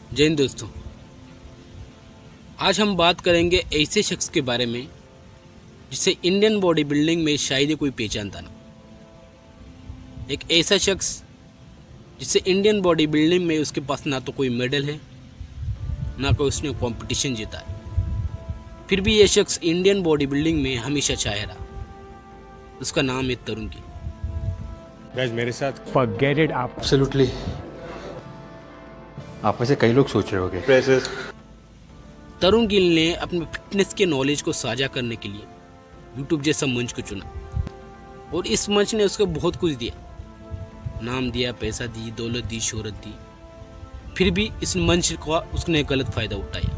जय हिंद दोस्तों। आज हम बात करेंगे ऐसे शख्स के बारे में जिसे इंडियन बॉडी बिल्डिंग में शायद ही कोई पहचानता ना। एक ऐसा शख्स जिसे इंडियन बॉडी बिल्डिंग में उसके पास ना तो कोई मेडल है ना कोई उसने कंपटीशन जीता है, फिर भी ये शख्स इंडियन बॉडी बिल्डिंग में हमेशा छाया रहा। उसका नाम है तरुण गिल। गाइस मेरे साथ Forget it, आप एब्सोल्युटली आप में से कई लोग सोच रहे होंगे प्रेसेस तरुण गिल ने अपने फिटनेस के नॉलेज को साझा करने के लिए यूट्यूब जैसा मंच को चुना और इस मंच ने उसको बहुत कुछ दिया, नाम दिया, पैसा दी, दौलत दी, शोहरत दी। फिर भी इस मंच का उसने गलत फायदा उठाया,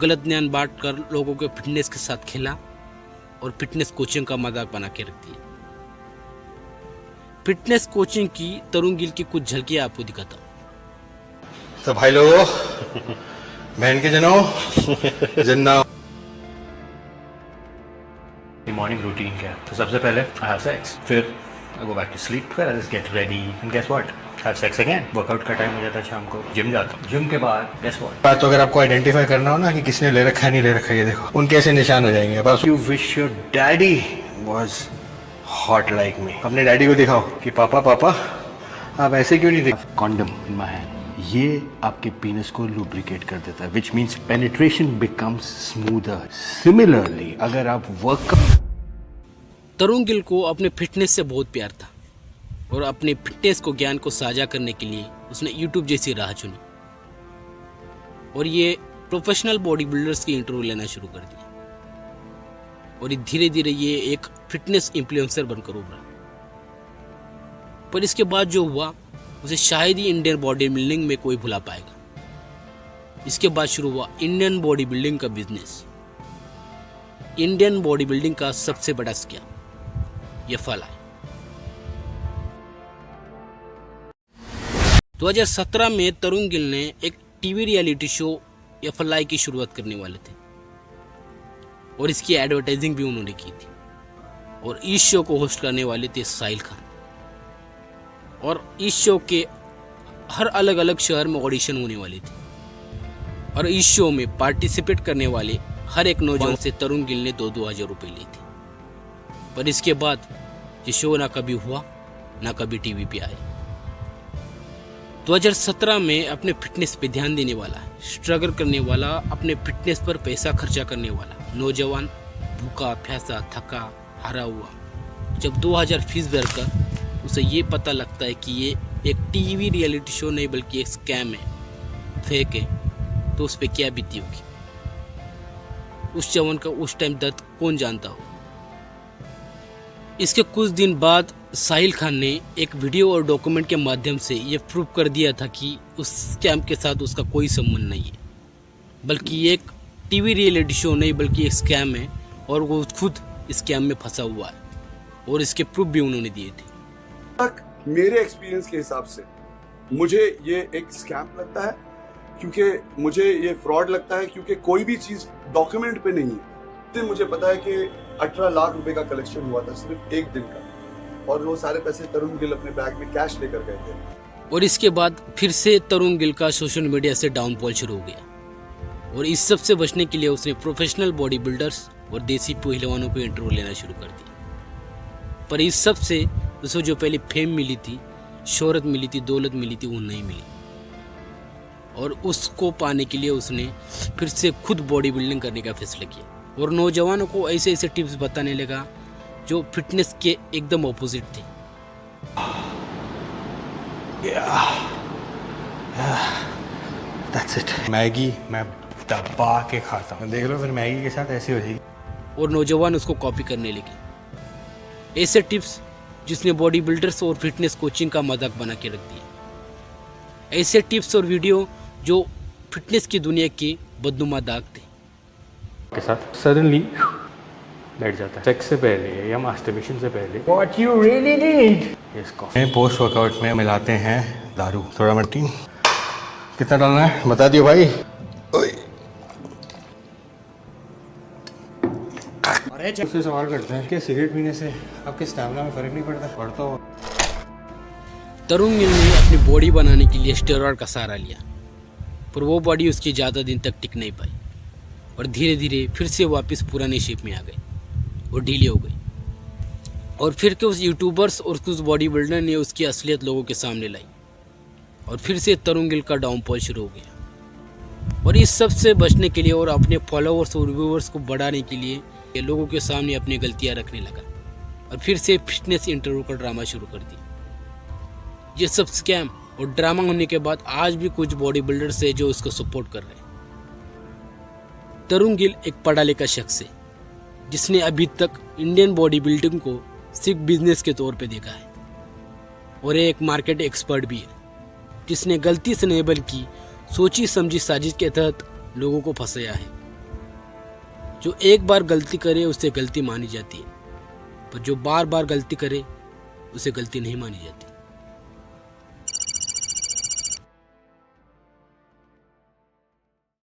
गलत ज्ञान बांट कर लोगों के फिटनेस के साथ खेला और फिटनेस कोचिंग का मजाक बना के रख दिया। फिटनेस कोचिंग की तरुण गिल की कुछ झलकियां आपको दिखाता हूँ। तो भाई लोगों, बहन के जनों, जिन्ना मॉर्निंग रूटीन क्या है? तो सबसे पहले आई हैव सेक्स, फिर I go back to sleep, फिर I just get ready and guess what, have sex again. Workout का टाइम हो जाता है शाम को, जिम जाता हूँ, जिम के बाद गेस व्हाट। बात तो अगर आपको आइडेंटिफाई करना हो ना कि किसने ले रखा है नहीं ले रखा है, ये देखो उनके ऐसे निशान हो जाएंगे बस। You wish your daddy was hot like me. अपने डैडी को दिखाओ कि पापा पापा आप ऐसे क्यों नहीं दिख। कॉन्डम इन माय हैंड, ये आपके पीनस को लुब्रिकेट कर देता है, which means penetration becomes smoother. Similarly अगर आप वर्क तरुण गिल को अपने फिटनेस से बहुत प्यार था और अपने फिटनेस को ज्ञान को साझा करने के लिए उसने यूट्यूब जैसी राह चुनी और ये प्रोफेशनल बॉडी बिल्डर्स की इंटरव्यू लेना शुरू कर दिया और धीरे धीरे ये एक फिटनेस इन्फ्लुएंसर बनकर उभरा। पर इसके बाद जो हुआ उसे शायद ही इंडियन बॉडी बिल्डिंग में कोई भुला पाएगा। इसके बाद शुरू हुआ इंडियन बॉडी बिल्डिंग का बिजनेस। इंडियन बॉडी बिल्डिंग का सबसे बड़ा स्कैम ये फला है। 2017 में तरुण गिल ने एक टीवी रियलिटी शो एफएलआई की शुरुआत करने वाले थे और इसकी एडवर्टाइजिंग भी उन्होंने की थी और इस शो को होस्ट करने वाले थे साहिल खान। और इस शो के हर अलग अलग शहर में ऑडिशन होने वाली थी और इस शो में पार्टिसिपेट करने वाले हर एक नौजवान से तरुण गिल ने 2-2 हज़ार रुपये लिए थे। पर इसके बाद ये शो ना कभी हुआ ना कभी टीवी पे आया। 2017 में अपने फिटनेस पे ध्यान देने वाला, स्ट्रगल करने वाला, अपने फिटनेस पर पैसा खर्चा करने वाला नौजवान भूखा प्यासा थका हारा हुआ जब 2000 फीस भरकर उसे ये पता लगता है कि ये एक टीवी रियलिटी शो नहीं बल्कि एक स्कैम है, फेक है, तो उस पर क्या बीती होगी। उस जवान का उस टाइम दर्द कौन जानता हो। इसके कुछ दिन बाद साहिल खान ने एक वीडियो और डॉक्यूमेंट के माध्यम से ये प्रूव कर दिया था कि उस स्कैम के साथ उसका कोई संबंध नहीं है, बल्कि ये एक टीवी रियलिटी शो नहीं बल्कि एक स्कैम है और वो खुद स्कैम में फंसा हुआ है और इसके प्रूफ भी उन्होंने दिए थे। तक मेरे एक्सपीरियंस के हिसाब से मुझे ये एक स्कैम लगता है, क्योंकि मुझे ये फ्रॉड लगता है, क्योंकि कोई भी चीज डॉक्यूमेंट पे नहीं है। तो मुझे पता है कि 18 लाख रुपए का कलेक्शन हुआ था सिर्फ एक दिन का और वो सारे पैसे तरुण गिल अपने बैग में कैश लेकर गए थे। और इसके बाद फिर से तरुण गिल का सोशल मीडिया से डाउनफॉल शुरू हो गया और इस सब से बचने के लिए उसने प्रोफेशनल बॉडी बिल्डर्स और देसी पहलवानों को इंटरव्यू लेना शुरू कर दिया। पर इस सब से उसे जो पहले फेम मिली थी, शोहरत मिली थी, दौलत मिली थी, वो नहीं मिली और उसको पाने के लिए उसने फिर से खुद बॉडी बिल्डिंग करने का फैसला किया और नौजवानों को ऐसे ऐसे टिप्स बताने लगा जो फिटनेस के एकदम ऑपोजिट थे। That's it. मैगी मैं दबा के खाता हूँ, देख लो फिर मैगी के साथ ऐसी हो जाएगी। और नौजवान उसको कॉपी करने लगे। ऐसे टिप्स जिसने बॉडी बिल्डर्स और फिटनेस कोचिंग का मजाक बना के रख दिया। ऐसे टिप्स और वीडियो जो फिटनेस की दुनिया के बदनुमा दाग थे के साथ सडनली बैठ जाता है। सेक्स से पहले या मास्टरबेशन से पहले what you really need is coffee. Post workout में मिलाते हैं दारू, थोड़ा मर्टीन। कितना डालना है बता दियो भाई। उससे सवाल करते हैं कि सिगरेट पीने से आपके स्टैमिना में फर्क नहीं पड़ता? पड़ता हो। तरुण गिल ने अपनी बॉडी बनाने के लिए स्टेरॉयड का सहारा लिया, पर वो बॉडी उसकी ज़्यादा दिन तक टिक नहीं पाई और धीरे धीरे फिर से वापस पुरानी शेप में आ गई और ढीली हो गई। और फिर के उस यूट्यूबर्स और उस बॉडी बिल्डर ने उसकी असलियत लोगों के सामने लाई और फिर से तरुण गिल का डाउनफॉल शुरू हो गया। और इस सब से बचने के लिए और अपने फॉलोअर्स और व्यूअर्स को बढ़ाने के लिए ये लोगों के सामने अपनी गलतियां रखने लगा और फिर से फिटनेस इंटरव्यू का ड्रामा शुरू कर दिया। ये सब स्कैम और ड्रामा होने के बाद आज भी कुछ बॉडी बिल्डर्स है जो उसको सपोर्ट कर रहे हैं। तरुण गिल एक पढ़ा लिखा शख्स है जिसने अभी तक इंडियन बॉडी बिल्डिंग को सिर्फ बिजनेस के तौर पे देखा है और एक मार्केट एक्सपर्ट भी है जिसने गलती से नहीं बल्कि सोची समझी साजिश के तहत लोगों को फंसाया है। जो एक बार गलती करे उसे गलती मानी जाती है, पर जो बार बार गलती करे उसे गलती नहीं मानी जाती।